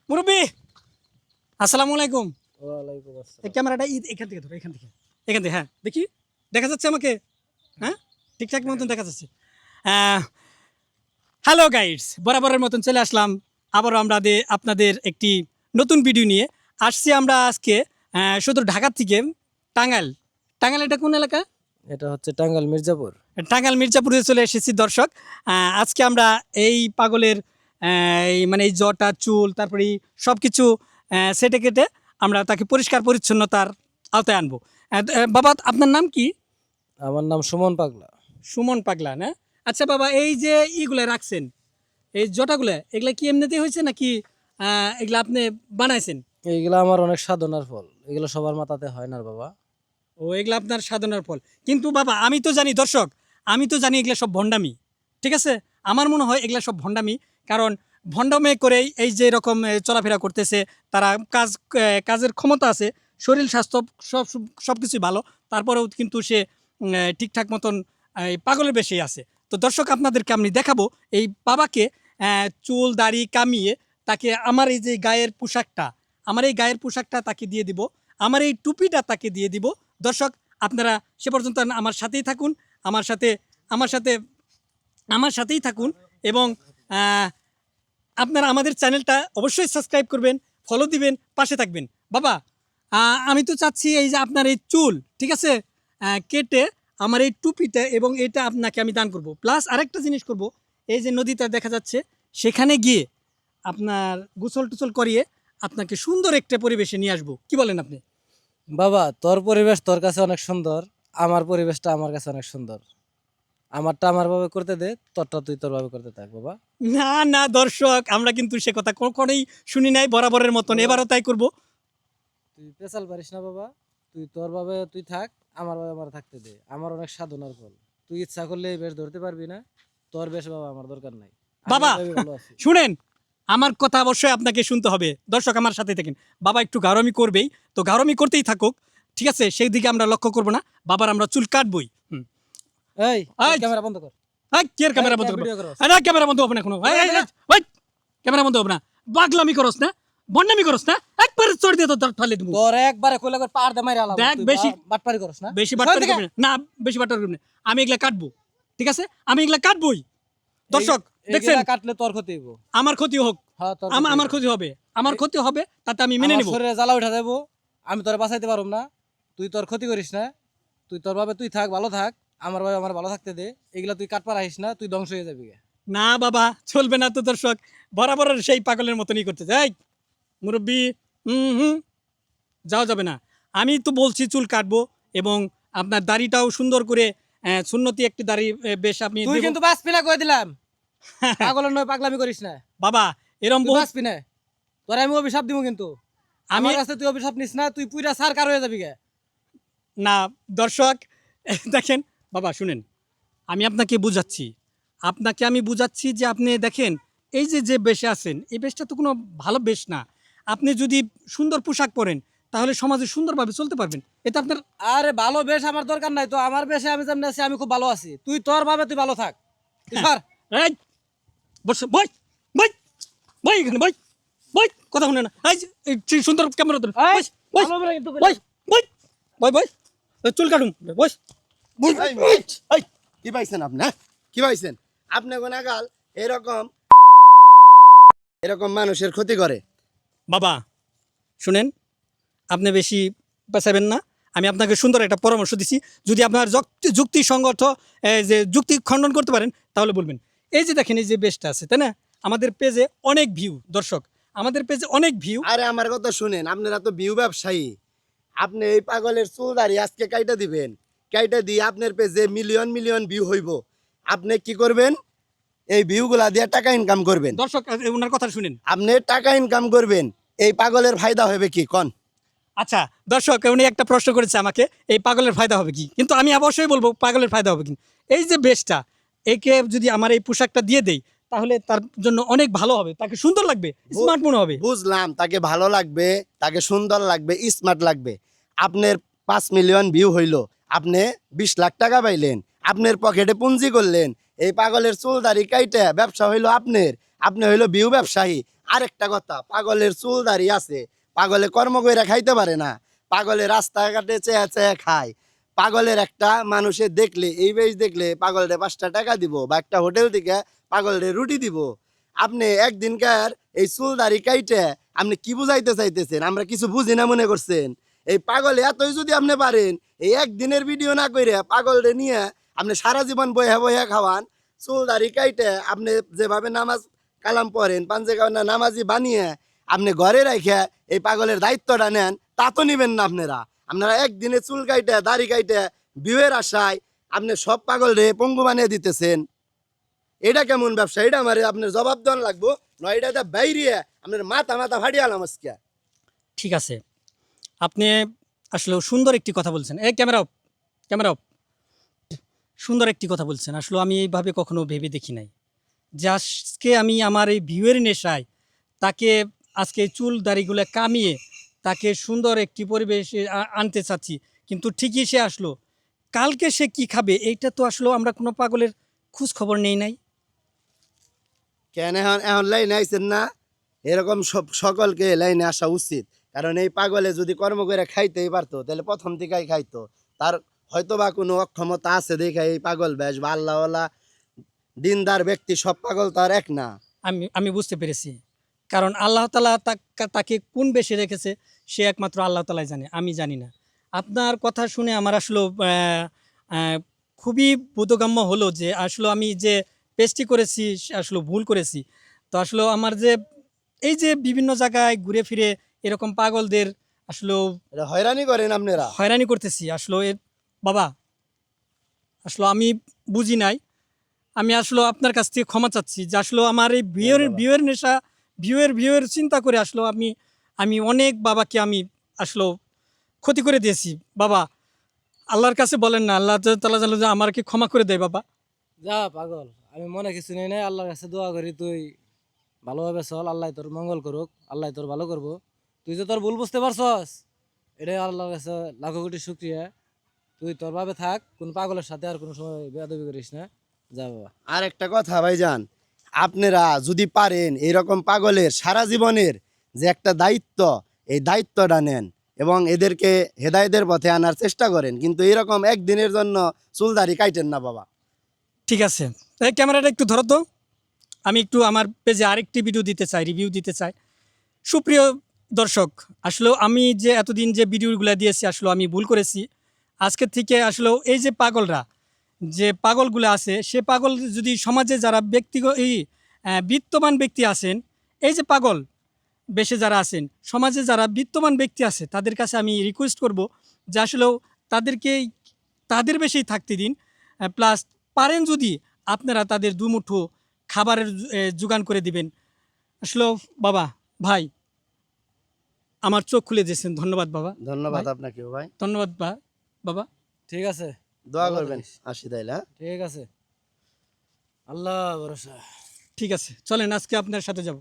মুরব্বী আসসালামু আলাইকুম। ওয়ালাইকুম এই আসসালাম। ক্যামেরাটা এখান থেকে ধরো, এখান থেকে হ্যাঁ, দেখি দেখা যাচ্ছে আমাকে? হ্যাঁ, ঠিকঠাক মতন দেখা যাচ্ছে। হ্যালো গাইডস, বরাবরের মতন চলে আসলাম আবারও আপনাদের একটি নতুন ভিডিও নিয়ে আসছি আমরা আজকে শুধু ঢাকা থেকে টাঙ্গাইল। টাঙ্গাইল এটা কোন এলাকা? এটা হচ্ছে টাঙ্গাইল মির্জাপুর। টাঙ্গাইল মির্জাপুরে চলে এসেছি দর্শক। আজকে আমরা এই পাগলের মানে এই জটা চুল তারপরে সব কিছু সেটে কেটে আমরা তাকে পরিষ্কার পরিচ্ছন্নতার আওতায় আনবো। বাবা আপনার নাম কি? আমার নাম সুমন পাগলা। সুমন পাগলা না? আচ্ছা বাবা, এই যে ইগুলো রাখছেন, এই জটাগুলো এগুলা কি এমনিতেই হয়েছে নাকি এগুলা আপনি বানাইছেন? এইগুলা আমার অনেক সাধনার ফল, এগুলো সবার মাথাতে হয় না বাবা। ও, এগুলা আপনার সাধনার ফল। কিন্তু বাবা আমি তো জানি দর্শক, আমি তো জানি এগুলা সব ভণ্ডামি। ঠিক আছে, আমার মনে হয় এগুলা সব ভণ্ডামি। কারণ ভণ্ডামি করেই এই যে এরকম চলাফেরা করতেছে, তারা কাজের ক্ষমতা আছে, শরীর স্বাস্থ্য সব সব কিছুই ভালো, তারপরেও কিন্তু সে ঠিকঠাক মতন এই পাগলের বেশি আছে। তো দর্শক আপনাদেরকে আমি দেখাবো এই বাবাকে চুল দাড়ি কামিয়ে তাকে আমার এই যে গায়ের পোশাকটা তাকে দিয়ে দিব, আমার এই টুপিটা তাকে দিয়ে দিব। দর্শক আপনারা সে পর্যন্ত আমার সাথেই থাকুন, আমার সাথে আমার সাথে আমার সাথেই থাকুন এবং আপনারা আমাদের চ্যানেলটা অবশ্যই সাবস্ক্রাইব করবেন, ফলো দিবেন, পাশে থাকবেন। বাবা আমি তো চাচ্ছি এই যে আপনার এই চুল ঠিক আছে কেটে আমার এই টুপিটা এবং এটা আপনাকে আমি দান করব। প্লাস আরেকটা জিনিস করব, এই যে নদীটা দেখা যাচ্ছে সেখানে গিয়ে আপনার গোসল টুসল করিয়ে আপনাকে সুন্দর একটা পরিবেশে নিয়ে আসবো। কি বলেন আপনি? বাবা তোর পরিবেশ তোর কাছে অনেক সুন্দর, আমার পরিবেশটা আমার কাছে অনেক সুন্দর। আমারটা আমার ভাবে করতে দে, তোরটা তুই তোর ভাবে করতে থাক বাবা। না না দর্শক, আমরা কিন্তু সে কথা কখনোই শুনি নাই, বরাবরের মতন এবারও তাই করব। তুই পেশাল পারিস না বাবা, তুই তোর ভাবে তুই থাক, আমার ভাবে আমার থাকতে দে। আমার অনেক সাধনার ফল, তুই ইচ্ছা করলে এই বেশ ধরতে পারবি না। তোর বেশ বাবা আমার দরকার নাই, আমি বাবা এইভাবেই ভালো আছি। শুনেন, আমার কথা অবশ্যই আপনাকে শুনতে হবে। দর্শক আমার সাথে থাকেন, বাবা একটু গারমি করবেই, তো গারমি করতেই থাকুক, ঠিক আছে? সেই দিকে আমরা লক্ষ্য করব না, বাবার আমরা চুল কাটবই। এই এই, ক্যামেরা বন্ধ কর। কি এর ক্যামেরা এই, বন্ধ করবো? ভিডিও করো। না ক্যামেরা বন্ধ হবে না এখনো। ক্যামেরা বন্ধ হবে না, পাগলামি করস না, বন্যামি করস না, একবারে চড় দিয়ে তো ঢালে দেবো। তোর একবারে কইলা করে পাড় দে মাইরা আলাম, দেখ, তুই বেশি বাটপারি করছ না। বেশি বাটপারি করবি না, না বেশি বাটপারি করবি না। আমি এগুলা কাটবো, ঠিক আছে? আমি এগুলা কাটবই। দর্শক দেখছেন, এইগুলা কাটলে তোর ক্ষতি হইব। আমার ক্ষতি হোক, হ্যাঁ তোর আমার ক্ষতি হবে, আমার ক্ষতি হবে, তাতে আমি মেনে আমার নেব। শরীরে জ্বালা উঠা দেব, আমি তোরে বাঁচাইতে পারুম না। তুই তোর ক্ষতি করিস না, তুই তোর ভাবে তুই থাক, ভালো থাক। আমার ভাবে আমার ভালো থাকতে দে। এগুলা তুই কাটপার আহিস না, তুই ধ্বংস হয়ে যাবি গে। না বাবা চলবে না তো দর্শক, বরাবর সেই পাগলের মতনই করতে যাই মুরব্বী। হুম, যাওয়া যাবে না। আমি তো বলছি চুল কাটবো এবং আপনার দাড়িটাও সুন্দর করে সুন্নতি একটি দাড়ি বেশ আপনি তুই দেব। কিন্তু বাঁচবি না কই দিলাম। পাগলের নয়, পাগলামি করিস না। বাবা এরম তুই বহু বাঁচবি না, তোরে আমি অভিশাপ দিব কিন্তু। আমি আমার কাছে তুই অভিশাপ নিস না, তুই পুরা সার কার হয়ে যাবি গে। না দর্শক দেখেন বাবা শুনেন, আমি আপনাকে আমি বুঝাচ্ছি যে আপনি দেখেন এই যে যে বেশে আছেন এই বেশটা তো কোনো ভালো বেশ না। আপনি যদি সুন্দর পোশাক পরেন তাহলে সমাজে সুন্দরভাবে চলতে পারবেন, এটা আপনার। আরে ভালো বেশ আমার দরকার নাই তো, আমার বেশে আমি যেমন আছি আমি খুব ভালো আছি। তুই তোর ভাবে তুই ভালো থাক, তুই সর। এই বস, বই বই বই এখানে বই বই, কথা শুনে না। এই যে, এই যে সুন্দর ক্যামেরা ধরে এই, বস বস ভালো করে কিন্তু বস বস বই বই, চুল কাটুন বস বস। এই, এই, কি পাইছেন আপনি? হ্যাঁ? কি পাইছেন আপনি? গোনাগাল এরকম এরকম মানুষের ক্ষতি করে। বাবা শুনেন, আপনি বেশি পেঁচাবেন না। আমি আপনাকে সুন্দর একটা পরামর্শ দিছি, যদি আপনার যুক্তিসঙ্গত যে যুক্তি খণ্ডন করতে পারেন তাহলে বলবেন। এই যে দেখেন এই যে বেস্টটা আছে তাই না, আমাদের পেজে অনেক ভিউ, দর্শক আমাদের পেজে অনেক ভিউ। আরে আমার কথা শুনেন, আপনারা তো বিউ ব্যবসায়ী। আপনি এই পাগলের চুল দাড়ি আজকে কাইটা দিবেন, কাইটা দিয়ে আপনার পেজে মিলিয়ন মিলিয়ন ভিউ হইব। আপনি কি করবেন? এই ভিউগুলা দিয়ে টাকা ইনকাম করবেন। দর্শক ওনার কথা শুনেন। আপনি টাকা ইনকাম করবেন, এই পাগলের ফায়দা হবে কি কন? আচ্ছা দর্শক, উনি একটা প্রশ্ন করেছে আমাকে, এই পাগলের ফায়দা হবে কি? কিন্তু আমি অবশ্যই বলবো পাগলের ফায়দা হবে কি। এই যে বেশটা, একে যদি আমার এই পোশাকটা দিয়ে দেই তাহলে তার জন্য অনেক ভালো হবে, তাকে সুন্দর লাগবে, স্মার্ট মনে হবে। বুঝলাম, তাকে ভালো লাগবে, তাকে সুন্দর লাগবে, স্মার্ট লাগবে। আপনার 5 মিলিয়ন ভিউ হইল, আপনি 20 লাখ টাকা পাইলেন, আপনার পকেটে পুঁজি করলেন। এই পাগলের চুল দাড়ি কাইটা ব্যবসা হইলো আপনার, আপনি হইলো ভিউ ব্যবসায়ী। আরেকটা কথা, পাগলের চুল দাড়ি আছে, পাগলে কর্ম কইরা খাইতে পারে না, পাগলে রাস্তাঘাটে চেয়ে চেয়ে খায়। পাগলের একটা মানুষে দেখলে, এই বেশ দেখলে পাগলরে 5টা টাকা দিব, বা একটা হোটেল থেকে পাগলরে রুটি দিব। আপনি একদিনকার এই চুল দাড়ি কাইটে আপনি কি বুঝাইতে চাইতেছেন? আমরা কিছু বুঝি না মনে করছেন? এই পাগলে এতই যদি আপনি পারেন, এই একদিনের ভিডিও না কইরে পাগলরে নিয়ে আপনি সারা জীবন বইয়া বইয়া খাওয়ান, চুল দাড়ি কাইটে আপনি যেভাবে নামাজ কালাম পড়েন, পাঞ্জে কাওনা নামাজি বানিয়ে আপনি ঘরে রাখে এই পাগলের দায়িত্বটা নেন, তা তো নিবেন না আপনারা। আপনারা একদিনে চুল কাইটে দাড়ি কাইটে বিয়ের আশায় আপনি সব পাগলরে পঙ্গু বানিয়ে দিতেছেন। এটা কেমন ব্যবসা? এটা আমার আপনার জবাব দেওয়ান লাগবো, নয় এটা বাইরে আপনার মাথা মাথা ফাটিয়ালাম আজকে। ঠিক আছে, আপনি আসলে সুন্দর একটি কথা বলছেন। এই ক্যামেরা অফ, ক্যামেরা অফ। সুন্দর একটি কথা বলছেন, আসলে আমি এইভাবে কখনো ভেবে দেখি নাই যে আজকে আমি আমার এই ভিউয়ের নেশায় তাকে আজকে চুল দাড়িগুলো কামিয়ে তাকে সুন্দর একটি পরিবেশে আনতে চাচ্ছি, কিন্তু ঠিকই সে আসলো। কালকে সে কি খাবে এইটা তো আসলে আমরা কোনো পাগলের খোঁজ খবর নেই নাই। কেন এখন এখন লাইনে আইছেন না? এরকম সব সকলকে লাইনে আসা উচিত, কারণ এই পাগলে যদি কর্ম করে খাইতেই পারতো তাহলে প্রথম থেকেই খাইতো। তার হয়তো বা কোনো অক্ষমতা আছে দেখে এই পাগল বেশ বা আল্লাহওয়ালা দিনদার ব্যক্তি, সব পাগল তো আর এক না। আমি আমি বুঝতে পেরেছি, কারণ আল্লাহ তাআলা তাকে কোন বেশে রেখেছে সে একমাত্র আল্লাহ তাআলাই জানে, আমি জানি না। আপনার কথা শুনে আমার আসলে খুবই বোধগম্য হলো যে আসলে আমি যে পেস্টি করেছি সে আসলে ভুল করেছি। তো আসলে আমার যে এই যে বিভিন্ন জায়গায় ঘুরে ফিরে এরকম পাগলদের আসলে এটা হয়রানি করেন আপনারা। হয়রানি করতেছি আসলে বাবা, আসলে আমি বুঝি নাই। আমি আসলে আপনার কাছ থেকে ক্ষমা চাচ্ছি যে আসলে আমার এই বাবা। বিয়ের নেশা, ভিউয়ের চিন্তা করে আসলে আমি আমি অনেক বাবাকে আমি আসলে ক্ষতি করে দিয়েছি। বাবা, আল্লাহর কাছে বলেন না, আল্লাহ তাআলা যেন যে আমাকে ক্ষমা করে দেয় বাবা। যা পাগল, আমি মনে কিছু নেই নাই, আল্লাহর কাছে দোয়া করি তুই ভালোভাবে চল, আল্লাহ তোর মঙ্গল করুক, আল্লাহ তোর ভালো করবো। তুই যে তোর ভুল বুঝতে পারছস, এটাই আল্লাহর কাছে লাখো কোটি শুক্রিয়া। তুই তোর ভাবে থাক, কোন পাগলের সাথে আর কোনো সময় বেয়াদবি করিস না। যা বাবা। আর একটা কথা ভাইজান, আপনারা যদি পারেন এরকম পাগলের সারা জীবনের যে একটা দায়িত্ব, এই দায়িত্বটা নেন এবং এদেরকে হেদায়েতের পথে আনার চেষ্টা করেন, কিন্তু এরকম একদিনের জন্য চুলদারি কাইটেন না বাবা। ঠিক আছে, এই ক্যামেরাটা একটু ধরো তো, আমি একটু আমার পেজে আরেকটি ভিডিও দিতে চাই, রিভিউ দিতে চাই। সুপ্রিয় দর্শক, আসলে আমি যে এতদিন যে ভিডিওগুলো দিয়েছি আসলে আমি ভুল করেছি। আজকের থেকে আসলে এই যে পাগলরা, যে পাগলগুলো আছে, সে পাগল যদি সমাজে যারা বিত্তমান ব্যক্তি আছেন, এই যে পাগল বেশে যারা আছেন সমাজে, যারা বিত্তমান ব্যক্তি আছে তাদের কাছে আমি রিকোয়েস্ট করব যে আসলেও তাদেরকে তাদের বেশিই থাকতে দিন। প্লাস পারেন যদি আপনারা তাদের দুমুঠো খাবারের যোগান করে দিবেন। আসলে বাবা, ভাই, আমার চোখ খুলে দিয়েছেন, ধন্যবাদ বাবা। ধন্যবাদ ভাই, আপনাকেও ভাই। ধন্যবাদ বাবা। ঠিক আছে, দোয়া ভালো করবেন, থাকিস। আসি তাইলে, হ্যাঁ? ঠিক আছে, আল্লাহ ভরসা। ঠিক আছে, চলেন আজকে আপনার সাথে যাব।